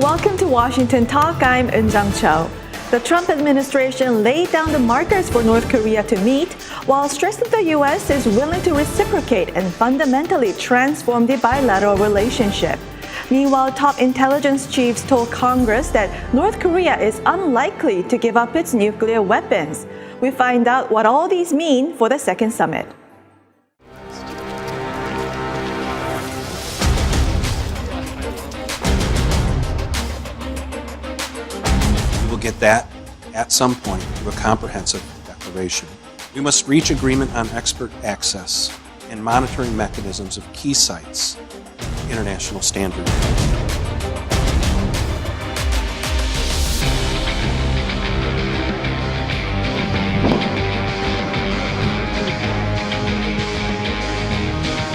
welcome to Washington Talk. I'm Eun Cho. The Trump administration laid down the markers for North Korea to meet, while stressing the U.S. is willing to reciprocate and fundamentally transform the bilateral relationship. Meanwhile, top intelligence chiefs told Congress that North Korea is unlikely to give up its nuclear weapons. We find out what all these mean for the second summit. We will get that at some point through a comprehensive declaration. We must reach agreement on expert access and monitoring mechanisms of key sites, international standards.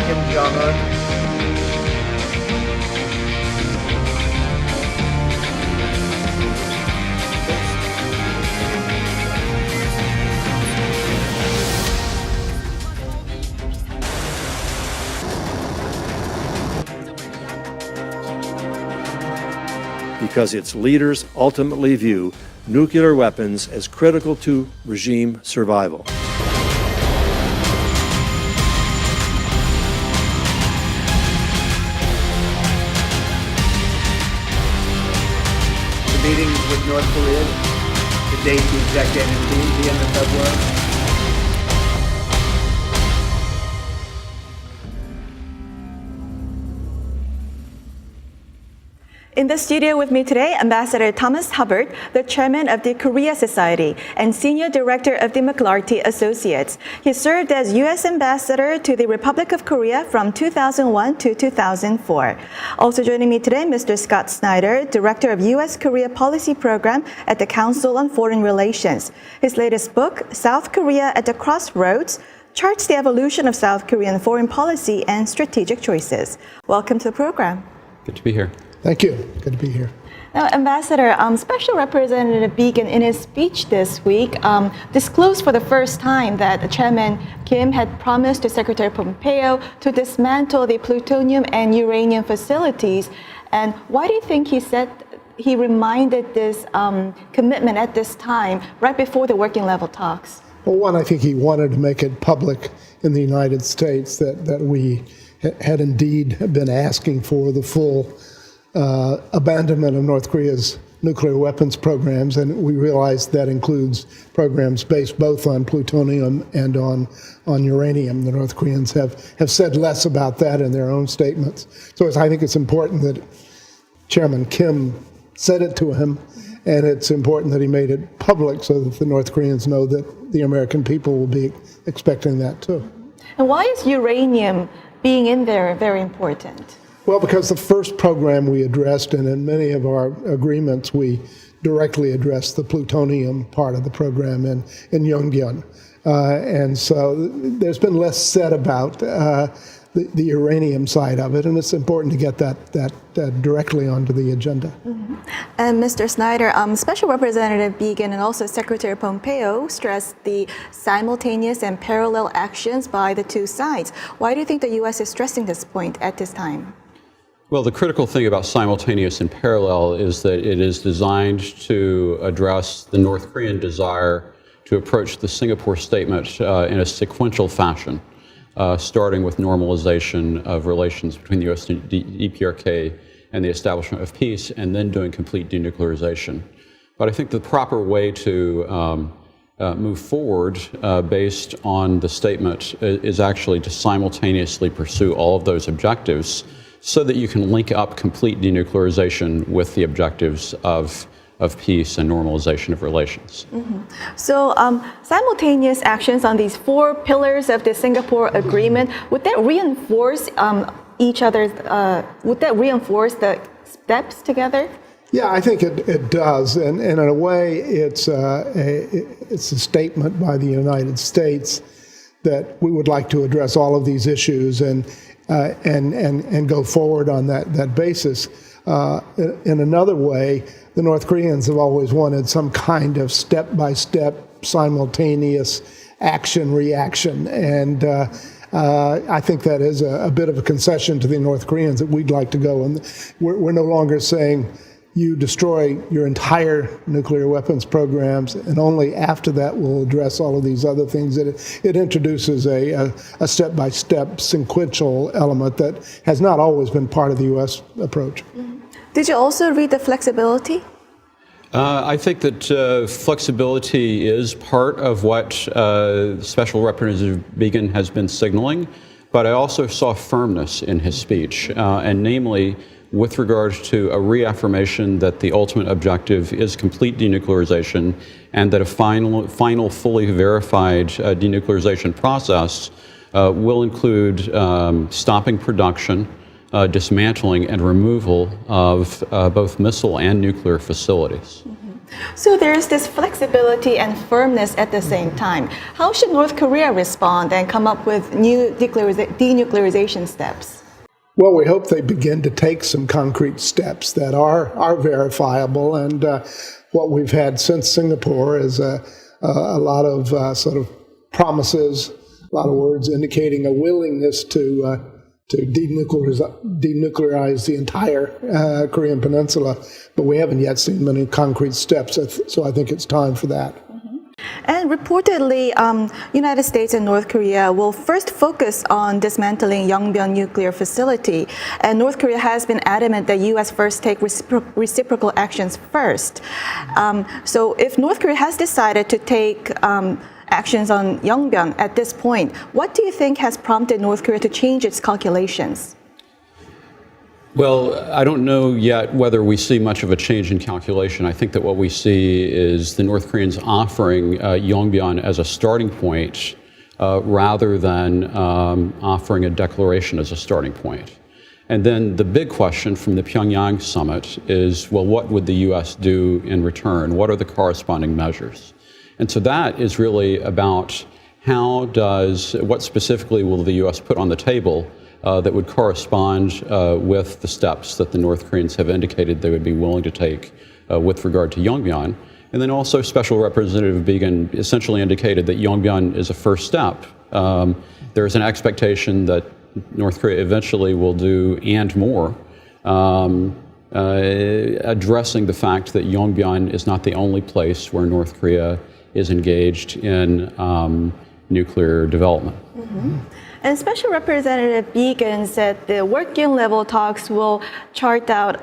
Kim Jong-un. Because its leaders ultimately view nuclear weapons as critical to regime survival. The meeting with North Korea, the date, the exact date, and the end of February. In the studio with me today, Ambassador Thomas Hubbard, the chairman of the Korea Society and senior director of the McLarty Associates. He served as U.S. ambassador to the Republic of Korea from 2001 to 2004. Also joining me today, Mr. Scott Snyder, director of U.S.-Korea Policy Program at the Council on Foreign Relations. His latest book, South Korea at the Crossroads, charts the evolution of South Korean foreign policy and strategic choices. Welcome to the program. Good to be here. Thank you. Good to be here. Now, Ambassador, Special Representative Beacon, in his speech this week, disclosed for the first time that Chairman Kim had promised to Secretary Pompeo to dismantle the plutonium and uranium facilities. And why do you think he reminded this commitment at this time, right before the working level talks? Well, one, I think he wanted to make it public in the United States that we had indeed been asking for the full abandonment of North Korea's nuclear weapons programs, and we realized that includes programs based both on plutonium and on uranium. The North Koreans have said less about that in their own statements. So I think it's important that Chairman Kim said it to him, and it's important that he made it public so that the North Koreans know that the American people will be expecting that too. And why is uranium being in there very important? Well, because the first program we addressed, and in many of our agreements, we directly addressed the plutonium part of the program in Yongbyon. And so there's been less said about the uranium side of it, and it's important to get that directly onto the agenda. Mm-hmm. And Mr. Snyder, Special Representative Beacon and also Secretary Pompeo stressed the simultaneous and parallel actions by the two sides. Why do you think the U.S. is stressing this point at this time? Well, the critical thing about simultaneous and parallel is that it is designed to address the North Korean desire to approach the Singapore statement in a sequential fashion, starting with normalization of relations between the U.S. and DPRK and the establishment of peace, and then doing complete denuclearization. But I think the proper way to move forward based on the statement is actually to simultaneously pursue all of those objectives so that you can link up complete denuclearization with the objectives of peace and normalization of relations. Mm-hmm. So simultaneous actions on these four pillars of the Singapore Agreement, would that reinforce each other's, would that reinforce the steps together? Yeah, I think it does, and in a way, it's a statement by the United States that we would like to address all of these issues and go forward on that basis. In another way, the North Koreans have always wanted some kind of step-by-step, simultaneous action-reaction, and I think that is a bit of a concession to the North Koreans that we'd like to go. And we're no longer saying, you destroy your entire nuclear weapons programs, and only after that will address all of these other things. It introduces a step-by-step sequential element that has not always been part of the U.S. approach. Did you also read the flexibility? I think that flexibility is part of what Special Representative Began has been signaling, but I also saw firmness in his speech, and namely with regard to a reaffirmation that the ultimate objective is complete denuclearization and that a final fully verified denuclearization process will include stopping production, dismantling and removal of both missile and nuclear facilities. So there's this flexibility and firmness at the same time. How should North Korea respond and come up with new denuclearization steps? Well, we hope they begin to take some concrete steps that are verifiable. And what we've had since Singapore is a lot of sort of promises, a lot of words indicating a willingness to denuclearize the entire Korean Peninsula. But we haven't yet seen many concrete steps, so I think it's time for that. And reportedly, United States and North Korea will first focus on dismantling Yongbyon nuclear facility. And North Korea has been adamant that U.S. first take reciprocal actions first. So if North Korea has decided to take actions on Yongbyon at this point, what do you think has prompted North Korea to change its calculations? Well, I don't know yet whether we see much of a change in calculation. I think that what we see is the North Koreans offering Yongbyon as a starting point rather than offering a declaration as a starting point. And then the big question from the Pyongyang summit is, well, what would the U.S. do in return? What are the corresponding measures? And so that is really about what specifically will the U.S. put on the table that would correspond with the steps that the North Koreans have indicated they would be willing to take with regard to Yongbyon. And then also Special Representative Began essentially indicated that Yongbyon is a first step. There is an expectation that North Korea eventually will do and more, addressing the fact that Yongbyon is not the only place where North Korea is engaged in nuclear development. Mm-hmm. And Special Representative Began said the working level talks will chart out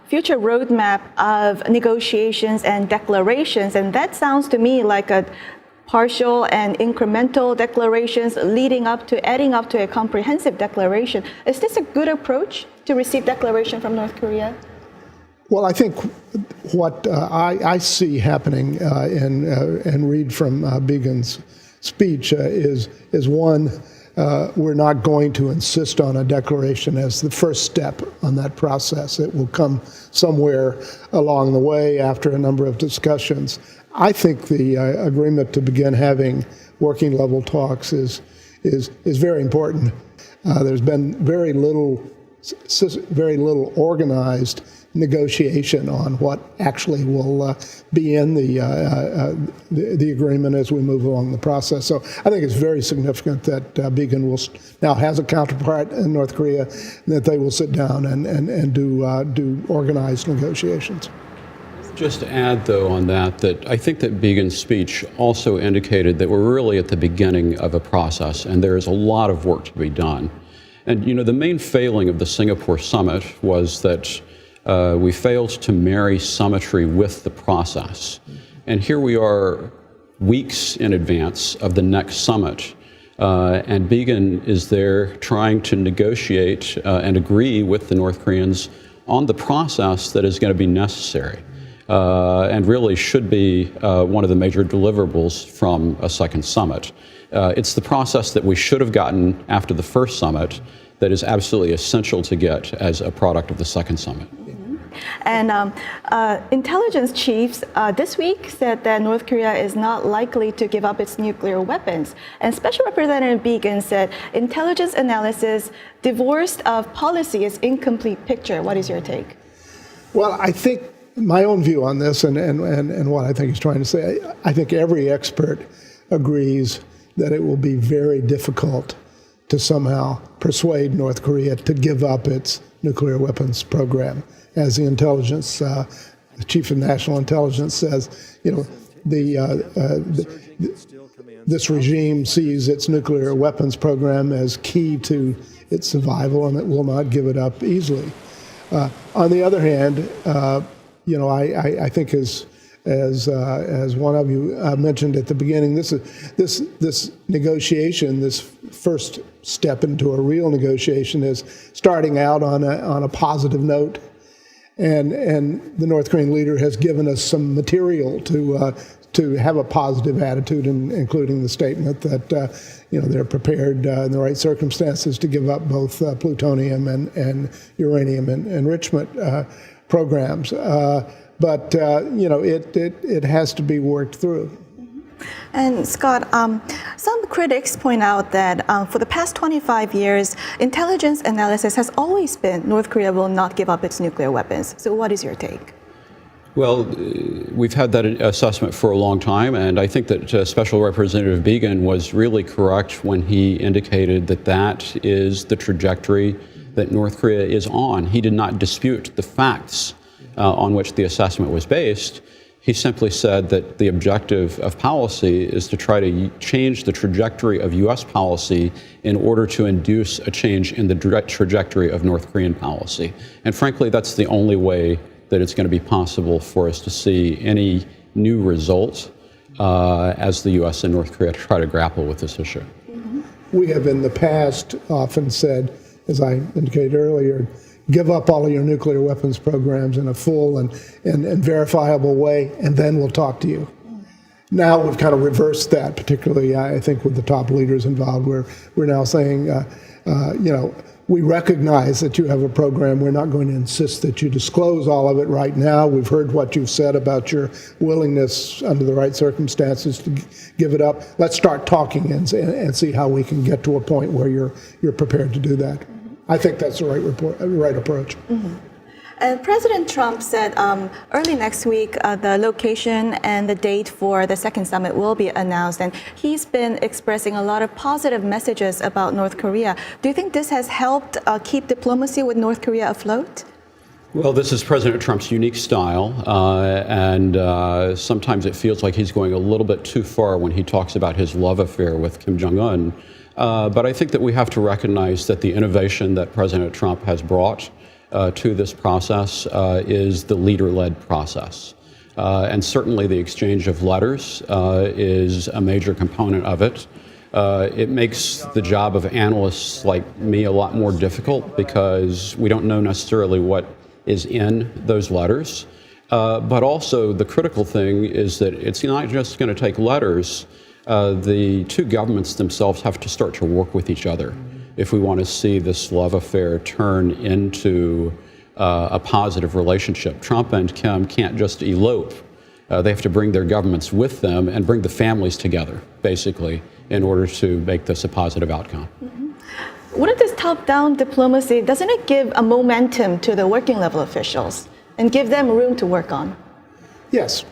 future roadmap of negotiations and declarations. And that sounds to me like a partial and incremental declarations adding up to a comprehensive declaration. Is this a good approach to receive declaration from North Korea? Well, I think what I see happening and read from Began's speech is one, we're not going to insist on a declaration as the first step on that process. It will come somewhere along the way after a number of discussions. I think the agreement to begin having working level talks is very important. There's been very little organized negotiation on what actually will be in the agreement as we move along the process. So I think it's very significant that Began now has a counterpart in North Korea, and that they will sit down and do organized negotiations. Just to add, though, on that I think that Began's speech also indicated that we're really at the beginning of a process, and there is a lot of work to be done. And, the main failing of the Singapore summit was that we failed to marry symmetry with the process. And here we are weeks in advance of the next summit, and Began is there trying to negotiate and agree with the North Koreans on the process that is going to be necessary and really should be one of the major deliverables from a second summit. It's the process that we should have gotten after the first summit that is absolutely essential to get as a product of the second summit. And intelligence chiefs this week said that North Korea is not likely to give up its nuclear weapons. And Special Representative Began said intelligence analysis divorced of policy is incomplete picture. What is your take? Well, I think my own view on this and what I think he's trying to say, I think every expert agrees that it will be very difficult to somehow persuade North Korea to give up its nuclear weapons program. As the intelligence, the chief of national intelligence says, this regime sees its nuclear weapons program as key to its survival, and it will not give it up easily. On the other hand, I think as one of you mentioned at the beginning, this negotiation, this first step into a real negotiation, is starting out on a positive note, and the North Korean leader has given us some material to have a positive attitude, including the statement that they're prepared in the right circumstances to give up both plutonium and uranium enrichment programs. But it has to be worked through. And Scott, some critics point out that for the past 25 years, intelligence analysis has always been North Korea will not give up its nuclear weapons. So what is your take? Well, we've had that assessment for a long time, and I think that Special Representative Began was really correct when he indicated that that is the trajectory that North Korea is on. He did not dispute the facts on which the assessment was based. He simply said that the objective of policy is to try to change the trajectory of U.S. policy in order to induce a change in the trajectory of North Korean policy. And frankly, that's the only way that it's going to be possible for us to see any new result as the U.S. and North Korea try to grapple with this issue. We have in the past often said, as I indicated earlier, give up all of your nuclear weapons programs in a full and verifiable way, and then we'll talk to you. Now we've kind of reversed that, particularly I think with the top leaders involved, where we're now saying, we recognize that you have a program. We're not going to insist that you disclose all of it right now. We've heard what you've said about your willingness under the right circumstances to give it up. Let's start talking and see how we can get to a point where you're prepared to do that. I think that's the right approach. Mm-hmm. And President Trump said early next week the location and the date for the second summit will be announced. And he's been expressing a lot of positive messages about North Korea. Do you think this has helped keep diplomacy with North Korea afloat? Well, this is President Trump's unique style, and sometimes it feels like he's going a little bit too far when he talks about his love affair with Kim Jong-un. But I think that we have to recognize that the innovation that President Trump has brought to this process is the leader-led process. And certainly the exchange of letters is a major component of it. It makes the job of analysts like me a lot more difficult because we don't know necessarily what is in those letters. But also the critical thing is that it's not just going to take letters. The two governments themselves have to start to work with each other if we want to see this love affair turn into a positive relationship. Trump and Kim can't just elope. They have to bring their governments with them and bring the families together, basically, in order to make this a positive outcome. Mm-hmm. Wouldn't this top-down diplomacy, doesn't it give a momentum to the working level officials and give them room to work on? Yes,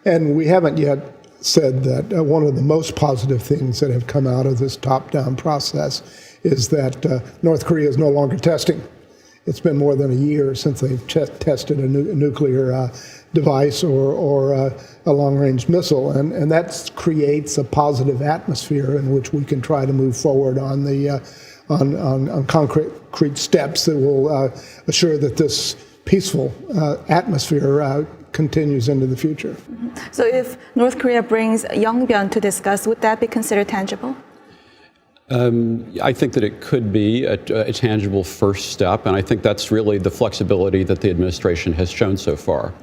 and we haven't yet said that one of the most positive things that have come out of this top-down process is that North Korea is no longer testing. It's been more than a year since they've tested a nuclear device or a long-range missile, and that creates a positive atmosphere in which we can try to move forward on the on concrete steps that will assure that this peaceful atmosphere continues into the future. Mm-hmm. So if North Korea brings Yongbyon to discuss, would that be considered tangible? I think that it could be a tangible first step, and I think that's really the flexibility that the administration has shown so far,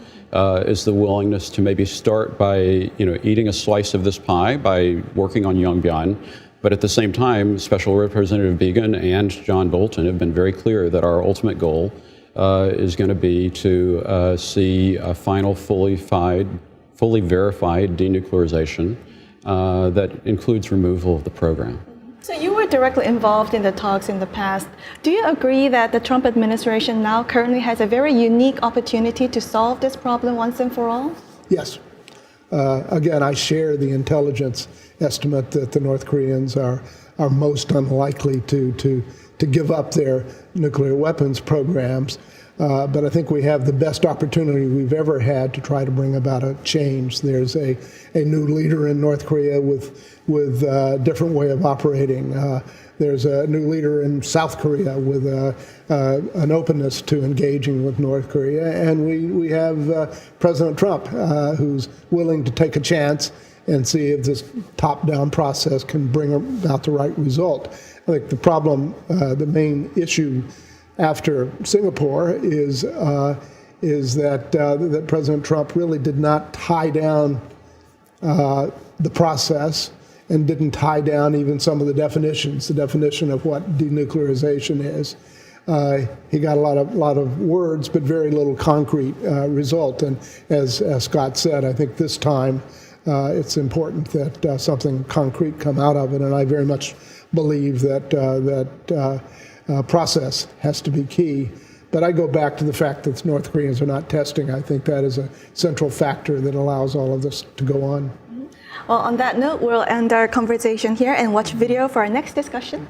is the willingness to maybe start by eating a slice of this pie by working on Yongbyon, but at the same time, Special Representative Began and John Bolton have been very clear that our ultimate goal is going to be to see a final fully verified denuclearization that includes removal of the program. So you were directly involved in the talks in the past. Do you agree that the Trump administration now currently has a very unique opportunity to solve this problem once and for all? Yes. Again, I share the intelligence estimate that the North Koreans are most unlikely to to give up their nuclear weapons programs. But I think we have the best opportunity we've ever had to try to bring about a change. There's a new leader in North Korea with a different way of operating. There's a new leader in South Korea with an openness to engaging with North Korea. And we have President Trump, who's willing to take a chance and see if this top-down process can bring about the right result. I think the problem, the main issue after Singapore is that President Trump really did not tie down the process and didn't tie down even some of the definitions, the definition of what denuclearization is. He got a lot of words, but very little concrete result. And as Scott said, I think this time it's important that something concrete come out of it. And I very much believe that process has to be key. But I go back to the fact that North Koreans are not testing. I think that is a central factor that allows all of this to go on. Well, on that note, we'll end our conversation here and watch video for our next discussion.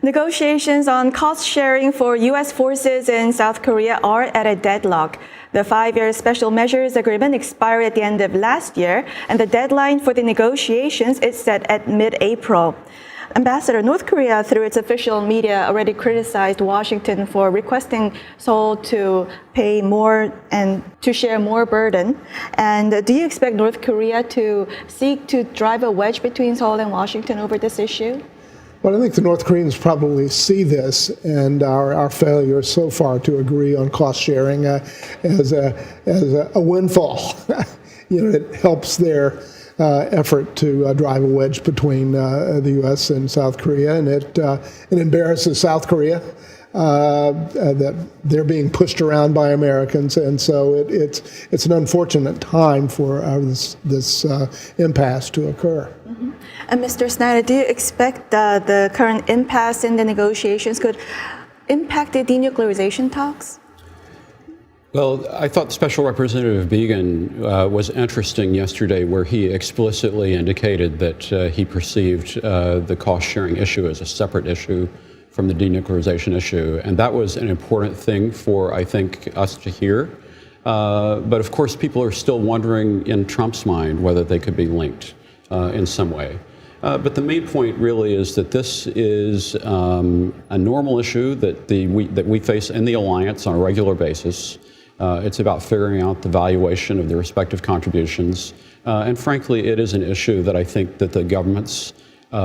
Negotiations on cost sharing for U.S. forces in South Korea are at a deadlock. The 5-year special measures agreement expired at the end of last year, and the deadline for the negotiations is set at mid-April. Ambassador, North Korea, through its official media, already criticized Washington for requesting Seoul to pay more and to share more burden. And do you expect North Korea to seek to drive a wedge between Seoul and Washington over this issue? Well, I think the North Koreans probably see this and our failure so far to agree on cost sharing as a windfall. It helps their effort to drive a wedge between the U.S. and South Korea, and it embarrasses South Korea that they're being pushed around by Americans, and so it's an unfortunate time for this impasse to occur. Mm-hmm. And Mr. Snyder, do you expect the current impasse in the negotiations could impact the denuclearization talks? Well, I thought Special Representative Began was interesting yesterday, where he explicitly indicated that he perceived the cost-sharing issue as a separate issue from the denuclearization issue. And that was an important thing for, I think, us to hear. But of course, people are still wondering in Trump's mind whether they could be linked in some way. But the main point really is that this is a normal issue that we face in the alliance on a regular basis. It's about figuring out the valuation of the respective contributions. And frankly, it is an issue that I think that the governments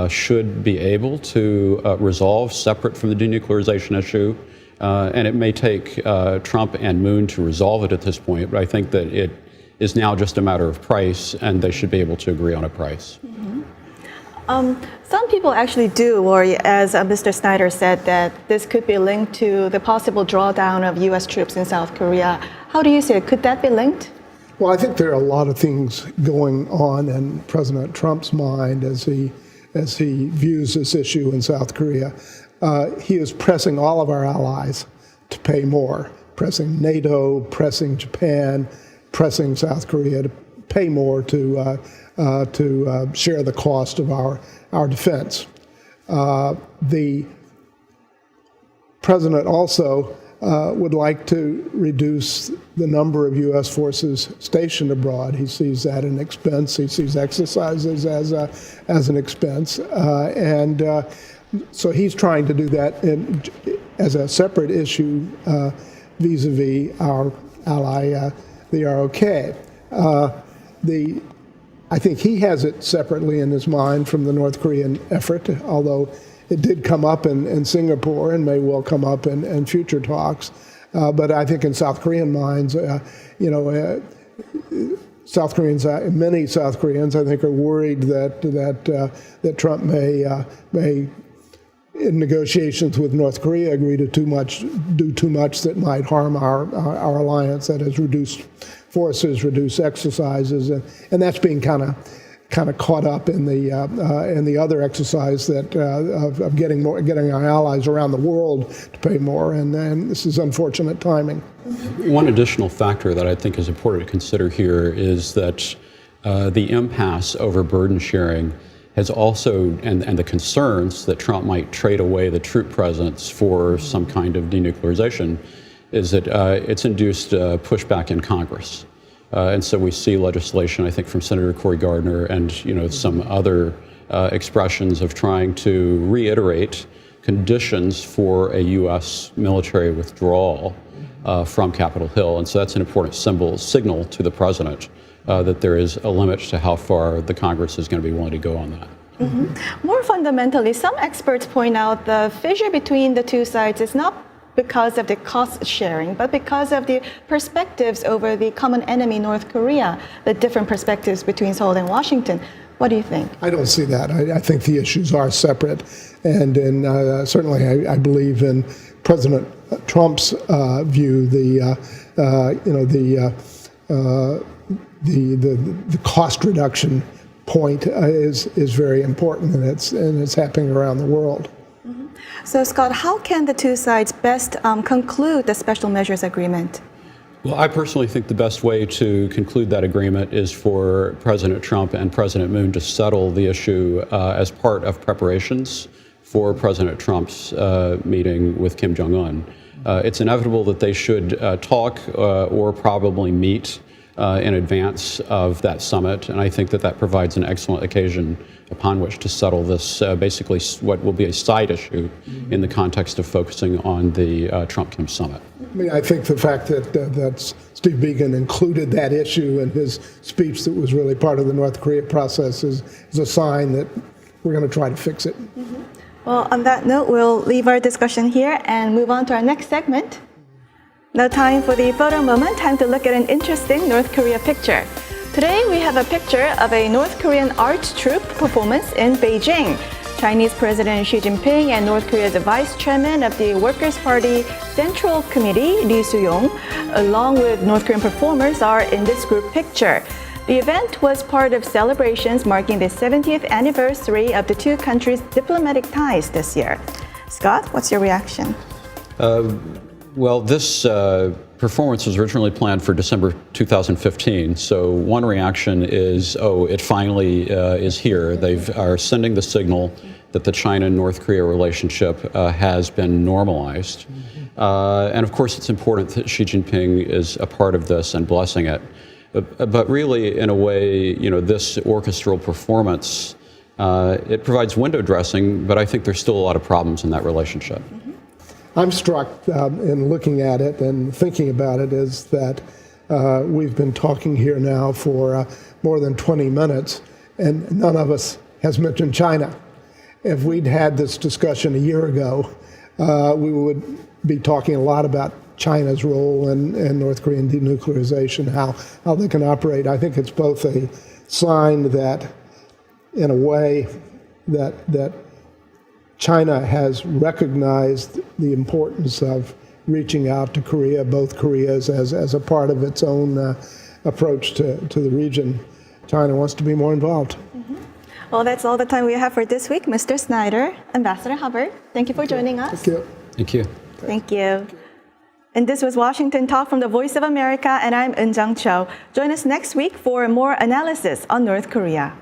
should be able to resolve separate from the denuclearization issue. And it may take Trump and Moon to resolve it at this point, but I think that it is now just a matter of price, and they should be able to agree on a price. Mm-hmm. Some people actually do worry, as Mr. Snyder said, that this could be linked to the possible drawdown of U.S. troops in South Korea. How do you see it? Could that be linked? Well, I think there are a lot of things going on in President Trump's mind as he views this issue in South Korea. He is pressing all of our allies to pay more, pressing NATO, pressing Japan, pressing South Korea to pay more to share the cost of our defense. The president also would like to reduce the number of U.S. forces stationed abroad. He sees that an expense. He sees exercises as an expense, and so he's trying to do that as a separate issue vis-a-vis our ally, the ROK. The I think he has it separately in his mind from the North Korean effort, although it did come up in Singapore and may well come up in future talks. But I think in South Korean minds, South Koreans, many South Koreans, I think, are worried that Trump may, in negotiations with North Korea, agree to do too much that might harm our alliance. That is, reduce forces, reduce exercises, and that's being kind of caught up in the other exercise of getting our allies around the world to pay more, and this is unfortunate timing. One additional factor that I think is important to consider here is that the impasse over burden sharing has also, and the concerns that Trump might trade away the troop presence for some kind of denuclearization, is that it's induced pushback in Congress. And so we see legislation, I think, from Senator Cory Gardner and some other expressions of trying to reiterate conditions for a U.S. military withdrawal from Capitol Hill. And so that's an important signal to the president that there is a limit to how far the Congress is going to be willing to go on that. Mm-hmm. More fundamentally, some experts point out the fissure between the two sides is not because of the cost sharing, but because of the perspectives over the common enemy, North Korea, the different perspectives between Seoul and Washington. What do you think? I don't see that. I think the issues are separate, and certainly I believe in President Trump's view. The cost reduction point is very important, and it's happening around the world. Mm-hmm. So, Scott, how can the two sides best conclude the special measures agreement? Well, I personally think the best way to conclude that agreement is for President Trump and President Moon to settle the issue as part of preparations for President Trump's meeting with Kim Jong-un. It's inevitable that they should talk or probably meet in advance of that summit, and I think that provides an excellent occasion upon which to settle this basically what will be a side issue in the context of focusing on the Trump-Kim summit. I mean, I think the fact that Steve Biegun included that issue in his speech that was really part of the North Korea process is a sign that we're going to try to fix it. Mm-hmm. Well, on that note, we'll leave our discussion here and move on to our next segment. Now time for the photo moment, time to look at an interesting North Korea picture. Today we have a picture of a North Korean art troupe performance in Beijing. Chinese President Xi Jinping and North Korea's Vice Chairman of the Workers' Party Central Committee, Lee Soo-yong, along with North Korean performers, are in this group picture. The event was part of celebrations marking the 70th anniversary of the two countries' diplomatic ties this year. Scott, what's your reaction? Well, this performance was originally planned for December 2015. So one reaction is, it finally is here. They are sending the signal that the China-North Korea relationship has been normalized. And of course, it's important that Xi Jinping is a part of this and blessing it. But really, in a way, this orchestral performance, it provides window dressing, but I think there's still a lot of problems in that relationship. I'm struck in looking at it and thinking about it is that we've been talking here now for more than 20 minutes, and none of us has mentioned China. If we'd had this discussion a year ago, we would be talking a lot about China's role in North Korean denuclearization, how they can operate. I think it's both a sign that, in a way, that China has recognized the importance of reaching out to Korea, both Koreas, as a part of its own approach to the region. China wants to be more involved. Mm-hmm. Well, that's all the time we have for this week. Mr. Snyder, Ambassador Hubbard, thank you for joining us. Thank you. Thank you. Thank you. And this was Washington Talk from the Voice of America, and I'm Eun Jung Cho. Join us next week for more analysis on North Korea.